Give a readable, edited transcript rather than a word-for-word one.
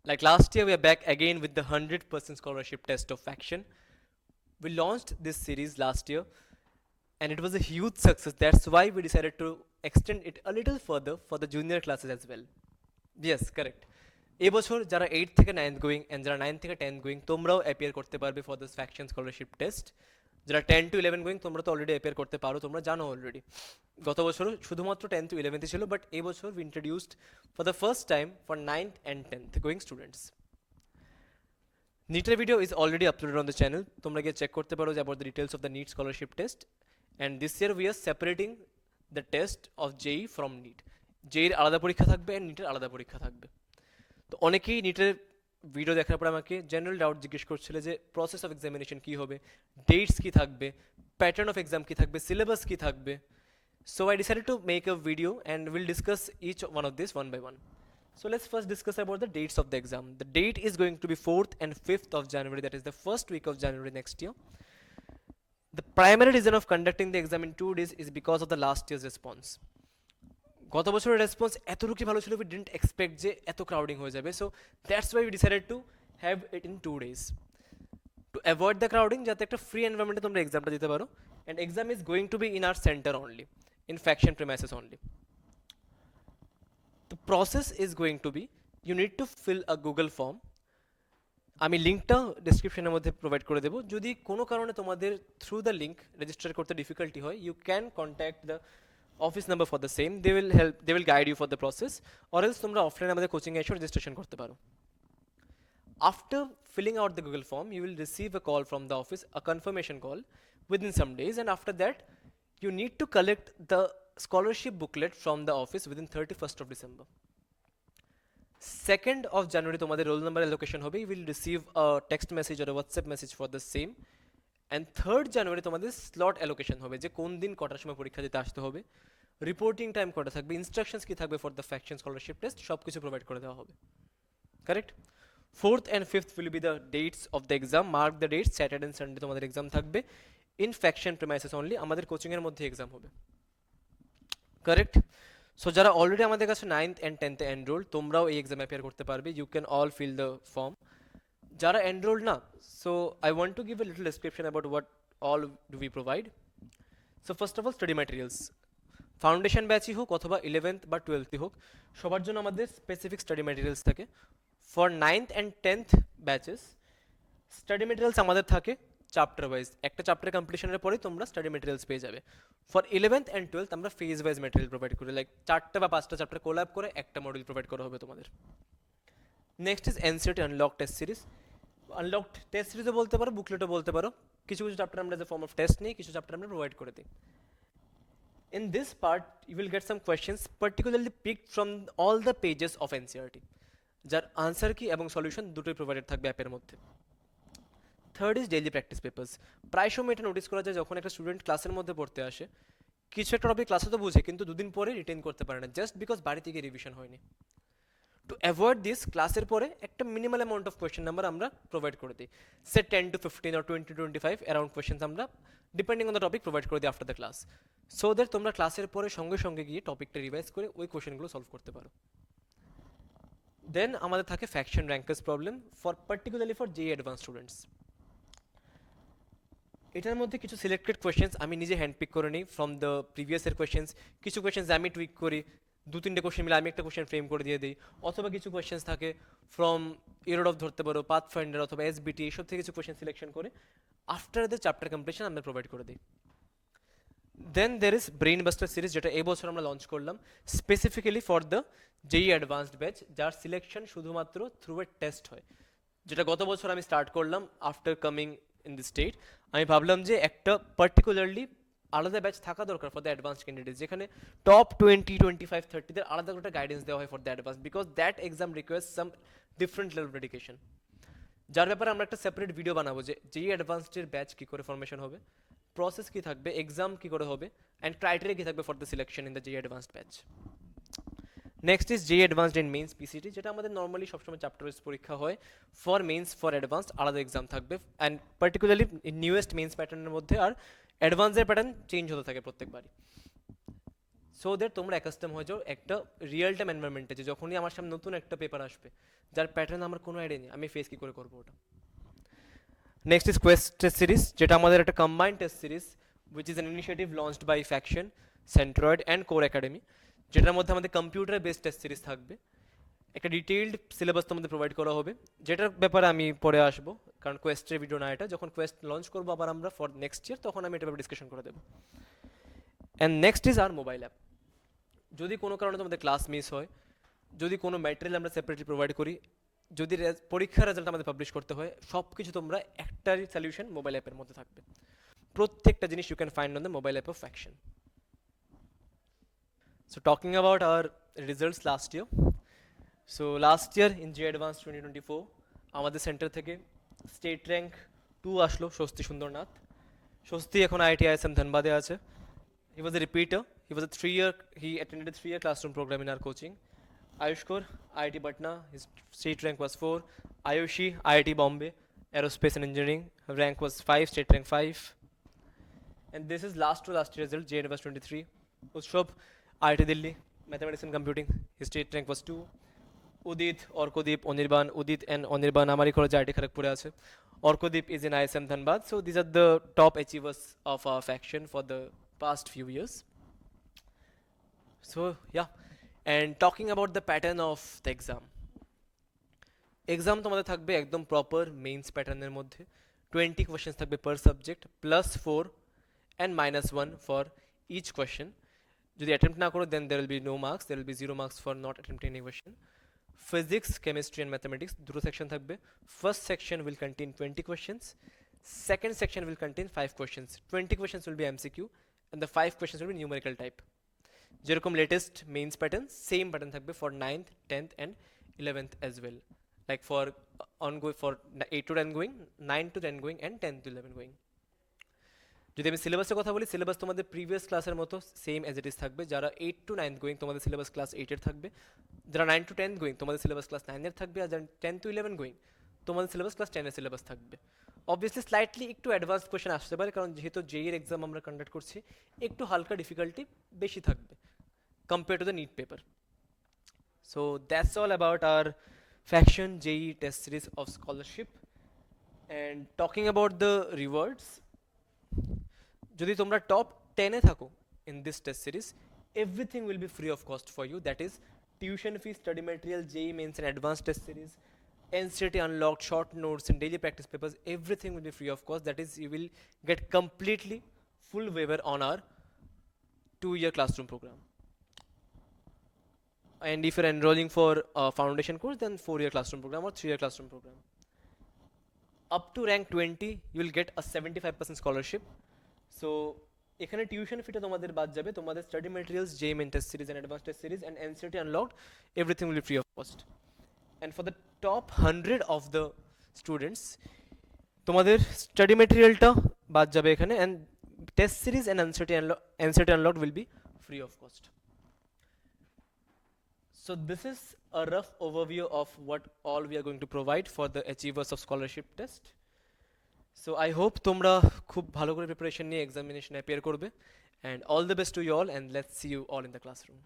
Like last year, we are back again with the 100% scholarship test of Faction. We launched this series last year and it was a huge success. That's why we decided to extend it a little further for the junior classes as well. Yes, correct. এবছর যারা 8 থেকে 9th going and যারা 9 থেকে 10th going তোমরাও appear করতে পারবে for this faction scholarship test. যারা 10 two 11 going তোমরা তো অলরেডি অ্যাপিয়ার করতে পারো, তোমরা জানো অলরেডি। গত বছর শুধুমাত্র 10 টু 11 ছিল, বাট এই বছর we introduced for the first time for 9th and 10th going students. NEETের video is already uploaded on the channel, তোমরা গিয়ে চেক করতে পারো যে about the details of the NEET scholarship test. And this year we are separating the test of JEE from NEET। জেইর আলাদা পরীক্ষা থাকবে অ্যান্ড NEETের আলাদা পরীক্ষা থাকবে। তো অনেকেই নিটের ভিডিও দেখার পর আমাকে জেনারেল ডাউট জিজ্ঞেস করছিল যে প্রসেস অফ এক্সামিনেশন কী হবে, ডেটস কী থাকবে, প্যাটার্ন অফ এক্সাম কী থাকবে, সিলেবাস কী থাকবে। So I decided to make a video and will discuss each one of this one by one. So let's first discuss about the dates of the exam. The date is going to be 4th and 5th of January, that is the first week of January next year. The primary reason of conducting the exam in 2 days is because of the last year's response. গত বছরের response এতটুকু ভালো ছিল, we didn't expect যে এত crowding হয়ে যাবে। So that's why we decided to have it in 2 days to avoid the crowding, যাতে একটা ফ্রি এনভায়রনমেন্টে তোমরা এক্সামটা দিতে পারো। And exam is going to be in our centre only, in faction premises only. The process is going to be, you need to fill a Google form. আমি লিঙ্কটা ডিসক্রিপশনের মধ্যে প্রোভাইড করে দেবো। যদি কোনো কারণে তোমাদের থ্রু দ্য লিঙ্ক রেজিস্টার করতে ডিফিকাল্টি হয়, you can contact the office number for the same, they will guide you for the process, or else তোমরা অফলাইনে আমাদের কোচিংয়ে এসে রেজিস্ট্রেশন করতে পারো। After filling out the Google form, you will receive a call from the office, a confirmation call within some days, and after that you need to collect the scholarship booklet from the office within 31st of December. 2nd of January তোমাদের roll number allocation হবে, you will receive a text message or a WhatsApp message for the same, and 3rd January তোমাদের slot allocation হবে যে কোন দিন কটার সময় পরীক্ষা দিতে আসতে হবে, রিপোর্টিং টাইম কটা থাকবে, ইনস্ট্রাকশনস কি থাকবে for the faction scholarship test, সব কিছু প্রোভাইড করে দেওয়া হবে। Correct? 4th and 5th will be the dates of the exam. Mark the dates, Saturday and Sunday তোমাদের এক্সাম থাকবে ইন ফ্যাকশন প্রিমাইসেস অনলি, আমাদের কোচিংয়ের মধ্যে এক্সাম হবে। কারেক্ট? সো যারা অলরেডি আমাদের কাছে 9th and 10th এনরোল, তোমরাও এই এক্সামে অ্যাপিয়ার করতে পারবে। You can all fill the form. যারা এনরোল না, so I want to give a little description about what all do we provide. So first of all study materials, foundation ব্যাচই হোক অথবা 11th বা 12thই হোক, সবার জন্য আমাদের স্পেসিফিক স্টাডি ম্যাটেরিয়ালস থাকে। For 9th and 10th batches study materials আমাদের থাকে চ্যাপ্টার ওয়াইজ, একটা চ্যাপ্টার কমপ্লিশনের পরেই তোমরা স্টাডি মেটেরিয়ালস পেয়ে যাবে। ফর 11th and 12th আমরা ফেজ ওয়াইজ মেটেরিয়াল প্রোভাইড করি, লাইক 4টা বা 5টা চ্যাপ্টার কোলাব করে একটা মডিউল প্রোভাইড করা হবে তোমাদের। Next is NCERT unlock test series. Unlocked test সিরিজও বলতে পারো, বুকলেটও বলতে পারো। কিছু কিছু চ্যাপ্টার আমরা যে ফর্ম অফ টেস্ট নিই, কিছু চ্যাপ্টার আমরা প্রোভাইড করে দিই। In this part, you will get some questions particularly picked from all the pages of NCERT, যার আনসার কি এবং সলিউশন দুটোই প্রোভাইডেড থাকবে অ্যাপের মধ্যে। Third is daily practice papers. প্রায় সময় এটা নোটিস করা যায়, যখন একটা স্টুডেন্ট ক্লাসের মধ্যে পড়তে আসে, কিছু একটা টপিক ক্লাসে তো বুঝে কিন্তু দুদিন পরে রিটেন করতে পারে না, জাস্ট বিকজ বাড়ি থেকে রিভিশন হয়নি। টু অ্যাভয়েড দিস, ক্লাসের পরে একটা minimal amount of question number আমরা প্রোভাইড করে দিই, say 10 to 15 or 20 to 25 around questions আমরা depending on the topic provide করে দিই after the class, so that তোমরা ক্লাসের পরে সঙ্গে সঙ্গে গিয়ে টপিকটা রিভাইজ করে ওই কোয়েশ্চেনগুলো সলভ করতে পারো। দেন আমাদের থাকে faction rankers problem for particularly for JEE advance students. এটার মধ্যে কিছু সিলেক্টেড কোয়েশ্চেন্স আমি নিজে হ্যান্ডপিক করে নিই from the previous year questions, কিছু কোয়েশ্চেন্স আমি টুইক করি, 2-3টে কোয়েশ্চেন মিলে আমি একটা কোয়েশ্চেন ফ্রেম করে দিয়ে দিই, অথবা কিছু কোয়েশ্চেন্স থাকে ফ্রম ইরোড অফ ধরতে পারো, পাথফাইন্ডার অথবা এসবিটি, এইসব থেকে কিছু কোয়েশ্চেন সিলেকশন করে আফটার দ্য চ্যাপ্টার কমপ্লিশন আমরা প্রোভাইড করে দিই। Then there is brain buster series, যেটা এই বছর আমরা লঞ্চ করলাম specifically for the JEE advanced batch, যার সিলেকশন শুধুমাত্র থ্রু এ টেস্ট হয়, যেটা গত বছর আমি স্টার্ট করলাম after coming in the state. আমি ভাবলাম যে একটা পার্টিকুলারলি আলাদা ব্যাচ থাকা দরকার ফর দ্য অ্যাডভান্স ক্যান্ডিডেট, যেখানে টপ 20, 25, 30দের আলাদা করে গাইডেন্স দেওয়া হয় for the advance, because that exam requires some different level dedication, যার ব্যাপারে আমরা একটা সেপারেট ভিডিও বানাবো যে জেই অ্যাডভান্সডের ব্যাচ কী করে ফরমেশন হবে, প্রসেস কী থাকবে, এক্সাম কী করে হবে, অ্যান্ড ক্রাইটেরিয়া কী থাকবে for the selection in the JEE advanced batch. Next is JEE advanced in mains PCT, যেটা আমাদের নর্মালি সবসময় চ্যাপ্টার ওয়াইজ পরীক্ষা হয়। ফর মেইনস ফর অ্যাডভান্সড আলাদা এক্সাম থাকবে, অ্যান্ড পার্টিকুলারলি নিউয়েস্ট মেইনস প্যাটার্নের মধ্যে আর অ্যাডভান্সের প্যাটার্ন চেঞ্জ হতে থাকে প্রত্যেকবারই। সো দ্যাট তোমরা অ্যাকাস্টম হয়ে যাও একটা রিয়েল টাইম এনভায়রনমেন্টে, যে যখনই আমার সামনে নতুন একটা পেপার আসবে যার প্যাটার্ন আমার কোনো আইডিয়া নেই, আমি ফেস কী করে করবো ওটা। Next is quest test series, যেটা আমাদের একটা combined test series which is an initiative launched by faction, centroid and core academy, যেটার মধ্যে আমাদের কম্পিউটার বেসড টেস্ট সিরিজ থাকবে। একটা ডিটেইলড সিলেবাস তোমাদের প্রোভাইড করা হবে, যেটার ব্যাপারে আমি পরে আসবো, কারণ কোয়েস্টের ভিডিও না এটা, যখন কোয়েস্ট লঞ্চ করবো আবার আমরা ফর নেক্সট ইয়ার, তখন আমি এটা ব্যাপারে ডিসকাশন করে দেবো। And next is our mobile app. যদি কোনো কারণে তোমাদের ক্লাস মিস হয়, যদি কোনো ম্যাটেরিয়াল আমরা সেপারেটলি প্রোভাইড করি, যদি পরীক্ষার রেজাল্ট আমাদের পাবলিশ করতে হয়, সব কিছু তোমরা একটারই সলিউশন মোবাইল অ্যাপের মধ্যে থাকবে। প্রত্যেকটা জিনিস you can find on the mobile app of faction. So talking about our results last year, so last year in J advance 2024 আমাদের সেন্টার থেকে স্টেট র্যাঙ্ক 2 আসলো স্বস্তি সুন্দরনাথ। স্বস্তি এখন IIT-ISM ধানবাদে আছে। He was a repeater. He attended a 3-year classroom program in our coaching. Ayushkor, IIT Patna, his state rank was 4. Ayushi, IIT Bombay, Aerospace and Engineering, rank was 5, state rank 5. And this is last to last year result, JN was 23. Ushab, IIT Delhi, Mathematics and Computing, his state rank was 2. Udit, Orkodip, Onirban, Udit and Onirban, Amari College, IIT Kharagpur আছে. Orkodip is in ISM Dhanbad. So these are the top achievers of our faction for the past few years. So yeah, and talking about the pattern of the exam. Exam তোমাদের থাকবে একদম proper means প্যাটার্নের মধ্যে। 20 questions থাকবে per subject, +4 and -1 for each question. যদি attempt না করো then there will be no marks, there will be 0 marks for not attempting any question. Physics, chemistry and mathematics দুটো সেকশন থাকবে। First section will contain 20 questions, second section will contain 5 questions. 20 questions will be MCQ and the 5 questions will be numerical type. যেরকম latest mains pattern, same pattern থাকবে for 9th, 10th and 11th as well, like for ongoing for 8 to 10 going, 9 to 10 going and 10 to 11 going. যদি আমি সিলেবাসের কথা বলি, syllabus তোমাদের previous ক্লাসের মতো সেম অ্যাজ ইট ইজ থাকবে। যারা 8 to 9 গোয়িং তোমাদের সিলেবাস ক্লাস 8 এর থাকবে, যারা 9 to 10 গোয়িং তোমাদের সিলেবাস ক্লাস 9 এর থাকবে, আর যারা 10 to 11 গোয়িং তোমাদের সিলেবাস ক্লাস 10 এর সিলেবাস থাকবে। অবভিয়াসলি স্লাইটলি একটু অ্যাডভান্স কোয়েশ্চেন আসতে পারে, কারণ যেহেতু জেইর এক্সাম আমরা কন্ডাক্ট করছি, একটু হালকা ডিফিকাল্টি বেশি থাকবে compare to the NEET paper. So that's all about our faction JEE test series of scholarship. And talking about the rewards, যদি তোমরা টপ 10 এ থাকো in this test series, everything will be free of cost for you. That is tuition fees, study material, JEE mains and advanced test series, NCERT unlocked, short notes and daily practice papers, everything will be free of cost. That is, you will get completely full waiver on our 2-year classroom program. And if you're enrolling for a foundation course, then 4-year classroom program or 3-year classroom program. Up to rank 20, you will get a 75% scholarship. So এখানে tuition ফিটা তোমাদের বাদ যাবে, তোমাদের study materials, JEE main test series and advanced test series and NCERT unlocked, everything will be free of cost. And for the top 100 of the students, তোমাদের study ম্যাটেরিয়ালটা বাদ যাবে এখানে, and test series and NCERT unlocked will be free of cost. So this is a rough overview of what all we are going to provide for the achievers of scholarship test. So I hope তোমরা খুব ভালো করে preparation নিয়ে এক্সামিনেশনে appear করবে, and all the best to you all, and let's see you all in the classroom.